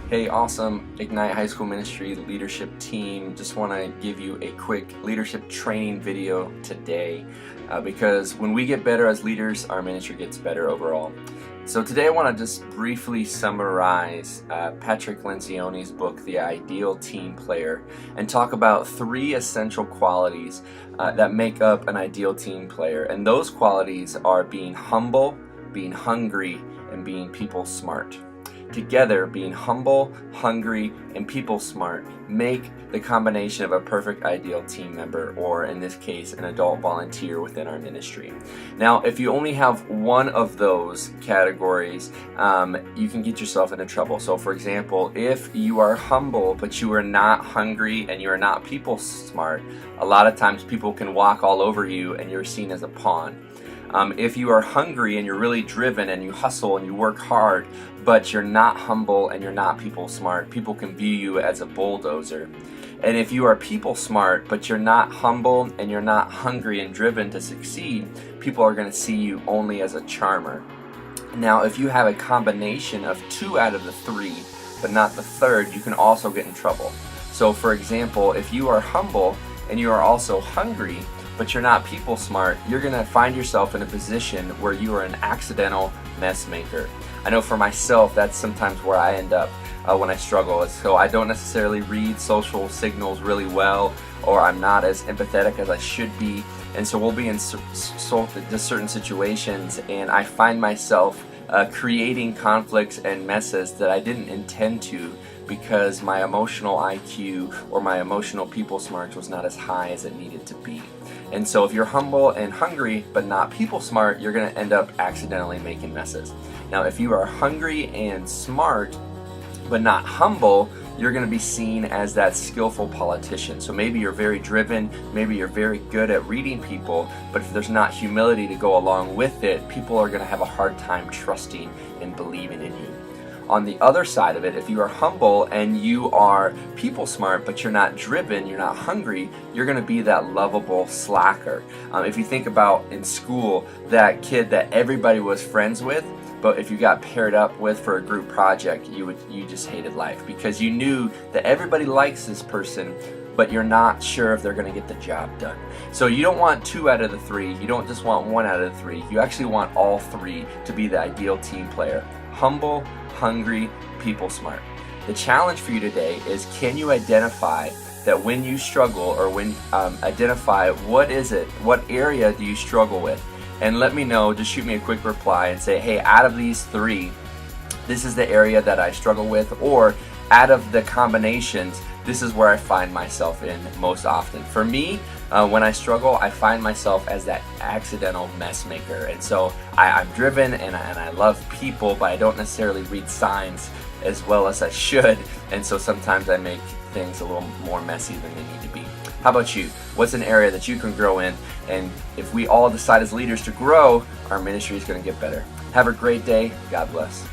Hey, awesome Ignite High School Ministry leadership team. Just want to give you a quick leadership training video today because when we get better as leaders, our ministry gets better overall. So today I want to just briefly summarize Patrick Lencioni's book, The Ideal Team Player, and talk about 3 essential qualities that make up an ideal team player. And those qualities are being humble, being hungry, and being people smart. Together, being humble, hungry, and people smart make the combination of a perfect ideal team member, or in this case, an adult volunteer within our ministry. Now, if you only have one of those categories, you can get yourself into trouble. So, for example, if you are humble, but you are not hungry and you are not people smart, a lot of times people can walk all over you and you're seen as a pawn. If you are hungry and you're really driven and you hustle and you work hard, but you're not humble and you're not people smart, people can view you as a bulldozer. And if you are people smart, but you're not humble and you're not hungry and driven to succeed, people are going to see you only as a charmer. Now, if you have a combination of 2 out of the 3, but not the 3rd, you can also get in trouble. So, for example, if you are humble and you are also hungry, but you're not people smart, you're gonna find yourself in a position where you are an accidental mess maker. I know for myself, that's sometimes where I end up when I struggle. So I don't necessarily read social signals really well, or I'm not as empathetic as I should be. And so we'll be in certain situations, and I find myself creating conflicts and messes that I didn't intend to, because my emotional IQ or my emotional people smarts was not as high as it needed to be. And so if you're humble and hungry but not people smart, you're going to end up accidentally making messes. Now, if you are hungry and smart but not humble, you're going to be seen as that skillful politician. So maybe you're very driven, maybe you're very good at reading people, but if there's not humility to go along with it, people are going to have a hard time trusting and believing in you. On the other side of it, if you are humble and you are people smart, but you're not driven, you're not hungry, you're going to be that lovable slacker. If you think about in school, that kid that everybody was friends with, but if you got paired up with for a group project, you just hated life, because you knew that everybody likes this person, but you're not sure if they're going to get the job done. So you don't want 2 out of the 3, you don't just want 1 out of the 3, you actually want all 3 to be the ideal team player. Humble, hungry, people smart. The challenge for you today is, can you identify that when you struggle, or identify what area do you struggle with? And let me know, just shoot me a quick reply and say, hey, out of these 3, this is the area that I struggle with, or out of the combinations, this is where I find myself in most often. For me, when I struggle, I find myself as that accidental mess maker. And so I'm driven and I love people, but I don't necessarily read signs as well as I should. And so sometimes I make things a little more messy than they need to be. How about you? What's an area that you can grow in? And if we all decide as leaders to grow, our ministry is going to get better. Have a great day. God bless.